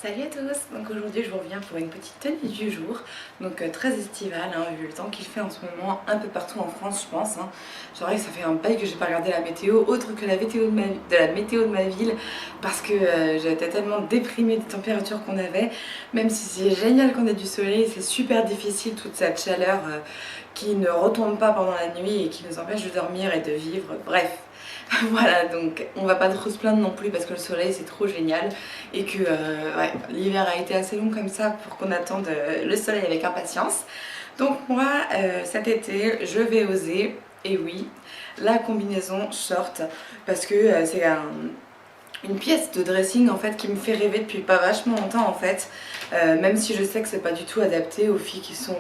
Salut à tous, donc aujourd'hui je vous reviens pour une petite tenue du jour, donc très estivale, hein, vu le temps qu'il fait en ce moment un peu partout en France je pense. C'est vrai que ça fait un bail que j'ai pas regardé la météo, autre que la météo de ma ville, parce que j'étais tellement déprimée des températures qu'on avait, même si c'est génial qu'on ait du soleil, c'est super difficile toute cette chaleur qui ne retombe pas pendant la nuit et qui nous empêche de dormir et de vivre, bref. Voilà, donc on va pas trop se plaindre non plus parce que le soleil c'est trop génial et que ouais, l'hiver a été assez long comme ça pour qu'on attende le soleil avec impatience. Donc moi cet été je vais oser, et oui, la combinaison short parce que c'est une pièce de dressing en fait qui me fait rêver depuis pas vachement longtemps en fait, même si je sais que c'est pas du tout adapté aux filles qui sont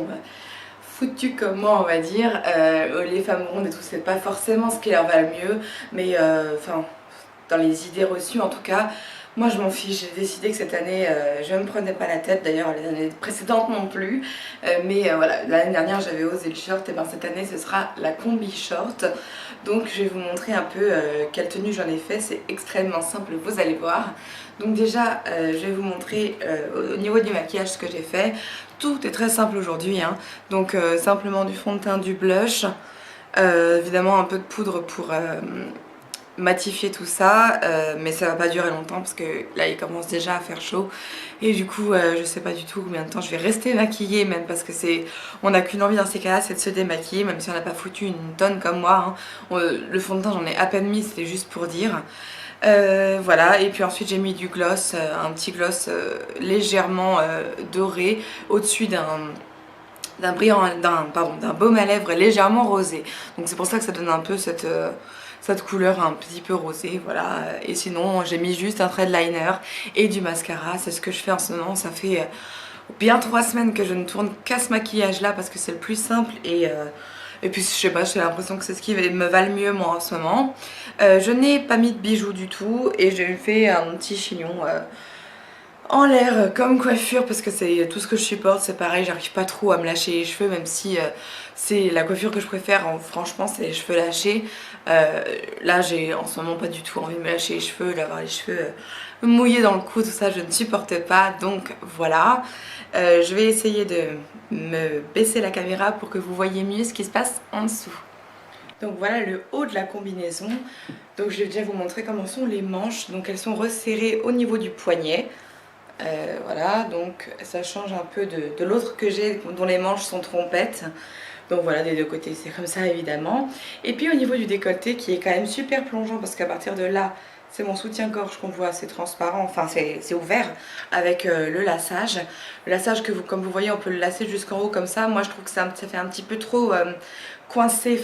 foutues comme moi on va dire, les femmes rondes et tout c'est pas forcément ce qui leur va le mieux, mais enfin dans les idées reçues en tout cas, moi je m'en fiche, j'ai décidé que cette année je ne me prenais pas la tête, d'ailleurs les années précédentes non plus, mais voilà, l'année dernière j'avais osé le short et bien cette année ce sera la combi short. Donc je vais vous montrer un peu quelle tenue j'en ai fait, c'est extrêmement simple, vous allez voir. Donc déjà je vais vous montrer au niveau du maquillage ce que j'ai fait. Tout est très simple aujourd'hui, hein. Donc simplement du fond de teint, du blush, évidemment un peu de poudre pour matifier tout ça, mais ça va pas durer longtemps parce que là il commence déjà à faire chaud et du coup je sais pas du tout combien de temps je vais rester maquillée, même parce que on n'a qu'une envie dans ces cas-là, c'est de se démaquiller, même si on n'a pas foutu une tonne comme moi, hein. Le fond de teint j'en ai à peine mis, c'était juste pour dire. Voilà, et puis ensuite j'ai mis du gloss, un petit gloss légèrement doré au-dessus d'un brillant, d'un baume à lèvres légèrement rosé. Donc c'est pour ça que ça donne un peu cette couleur un petit peu rosée, voilà. Et sinon j'ai mis juste un trait de liner et du mascara, c'est ce que je fais en ce moment. Ça fait bien 3 semaines que je ne tourne qu'à ce maquillage là parce que c'est le plus simple et puis je sais pas, j'ai l'impression que c'est ce qui me va le mieux moi en ce moment. Je n'ai pas mis de bijoux du tout et j'ai fait un petit chignon en l'air comme coiffure parce que c'est tout ce que je supporte, c'est pareil, j'arrive pas trop à me lâcher les cheveux, même si c'est la coiffure que je préfère, franchement c'est les cheveux lâchés. Là j'ai en ce moment pas du tout envie de me lâcher les cheveux, d'avoir les cheveux mouillés dans le cou, tout ça je ne supporte pas, donc voilà. Je vais essayer de me baisser la caméra pour que vous voyez mieux ce qui se passe en dessous. Donc voilà le haut de la combinaison. Donc je vais déjà vous montrer comment sont les manches. Donc elles sont resserrées au niveau du poignet. Voilà, donc ça change un peu de l'autre que j'ai dont les manches sont trompettes. Donc voilà, des deux côtés c'est comme ça évidemment. Et puis au niveau du décolleté qui est quand même super plongeant parce qu'à partir de là, c'est mon soutien-gorge qu'on voit, c'est transparent, enfin c'est ouvert avec le laçage. Le laçage que comme vous voyez on peut le lacer jusqu'en haut comme ça. Moi je trouve que ça fait un petit peu trop coincé,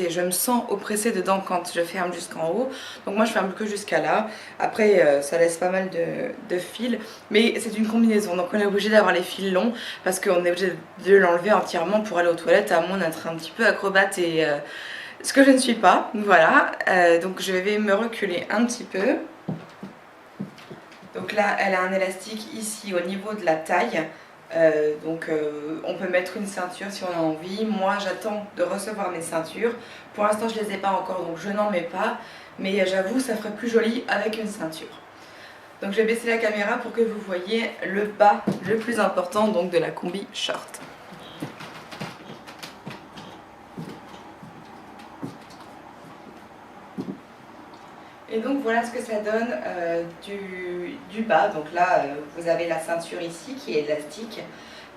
je me sens oppressée dedans quand je ferme jusqu'en haut. Donc moi je ferme que jusqu'à là. Après ça laisse pas mal de fils, mais c'est une combinaison. Donc on est obligé d'avoir les fils longs parce qu'on est obligé de l'enlever entièrement pour aller aux toilettes, à moins d'être un petit peu acrobate et ce que je ne suis pas. Voilà, donc je vais me reculer un petit peu. Donc là elle a un élastique ici au niveau de la taille. On peut mettre une ceinture si on a envie. Moi j'attends de recevoir mes ceintures. Pour l'instant je les ai pas encore donc je n'en mets pas. Mais j'avoue ça ferait plus joli avec une ceinture. Donc je vais baisser la caméra pour que vous voyez le bas le plus important donc de la combi short. Et donc voilà ce que ça donne du bas. Donc là vous avez la ceinture ici qui est élastique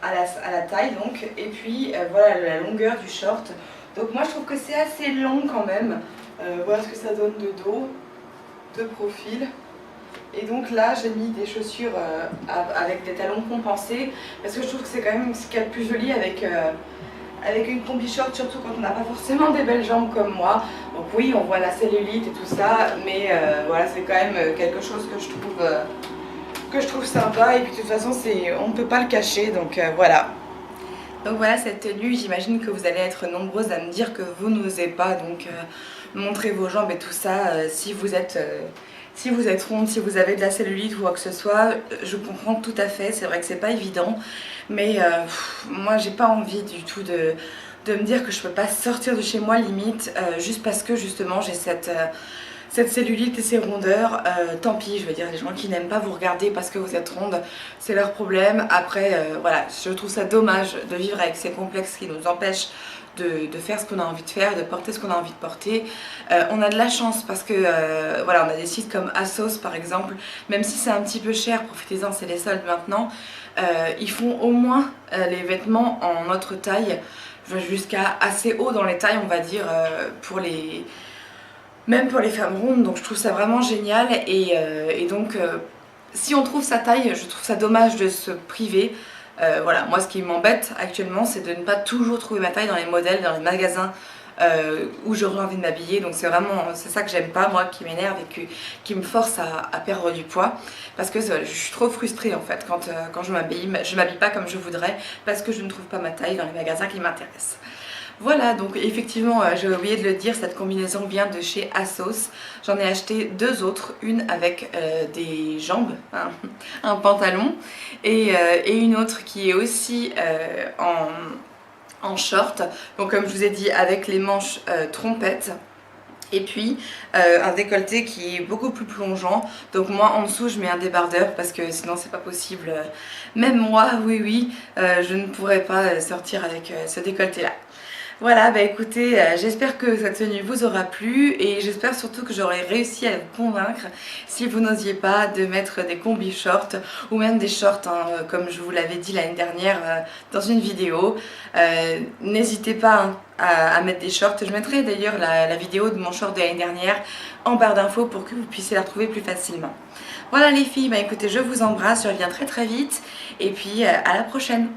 à la taille donc. Et puis voilà la longueur du short. Donc moi je trouve que c'est assez long quand même. Voilà ce que ça donne de dos, de profil. Et donc là j'ai mis des chaussures avec des talons compensés parce que je trouve que c'est quand même ce qu'il y a de plus joli avec une combi short, surtout quand on n'a pas forcément des belles jambes comme moi. Donc oui, on voit la cellulite et tout ça, mais voilà, c'est quand même quelque chose que je trouve sympa. Et puis de toute façon, on ne peut pas le cacher, donc voilà. Donc voilà cette tenue, j'imagine que vous allez être nombreuses à me dire que vous n'osez pas donc montrer vos jambes et tout ça si vous êtes ronde, si vous avez de la cellulite ou quoi que ce soit, je comprends tout à fait, c'est vrai que c'est pas évident, mais moi j'ai pas envie du tout de me dire que je peux pas sortir de chez moi limite, juste parce que justement j'ai cette cellulite et ces rondeurs, tant pis, je veux dire, les gens qui n'aiment pas vous regarder parce que vous êtes ronde, c'est leur problème. Après, voilà, je trouve ça dommage de vivre avec ces complexes qui nous empêchent de faire ce qu'on a envie de faire, de porter ce qu'on a envie de porter. On a de la chance parce que voilà, on a des sites comme ASOS par exemple, même si c'est un petit peu cher, profitez-en, c'est les soldes maintenant. Ils font au moins les vêtements en notre taille, jusqu'à assez haut dans les tailles, on va dire, même pour les femmes rondes, donc je trouve ça vraiment génial. Et donc si on trouve sa taille, je trouve ça dommage de se priver. Voilà, moi ce qui m'embête actuellement, c'est de ne pas toujours trouver ma taille dans les modèles, dans les magasins où j'aurais envie de m'habiller. Donc c'est ça que j'aime pas, moi, qui m'énerve et qui me force à perdre du poids, parce que je suis trop frustrée en fait quand je m'habille pas comme je voudrais parce que je ne trouve pas ma taille dans les magasins qui m'intéressent. Voilà, donc effectivement, j'ai oublié de le dire, cette combinaison vient de chez ASOS. J'en ai acheté 2 autres, une avec des jambes, un pantalon, et une autre qui est aussi en short, donc comme je vous ai dit, avec les manches trompettes. Et puis un décolleté qui est beaucoup plus plongeant, donc moi en dessous je mets un débardeur parce que sinon c'est pas possible, même moi, oui, je ne pourrais pas sortir avec ce décolleté là. Voilà, bah écoutez, j'espère que cette tenue vous aura plu et j'espère surtout que j'aurai réussi à vous convaincre, si vous n'osiez pas, de mettre des combis shorts ou même des shorts, hein, comme je vous l'avais dit l'année dernière dans une vidéo. N'hésitez pas, hein, à mettre des shorts. Je mettrai d'ailleurs la vidéo de mon short de l'année dernière en barre d'infos pour que vous puissiez la retrouver plus facilement. Voilà les filles, bah écoutez, je vous embrasse, je reviens très vite et puis à la prochaine.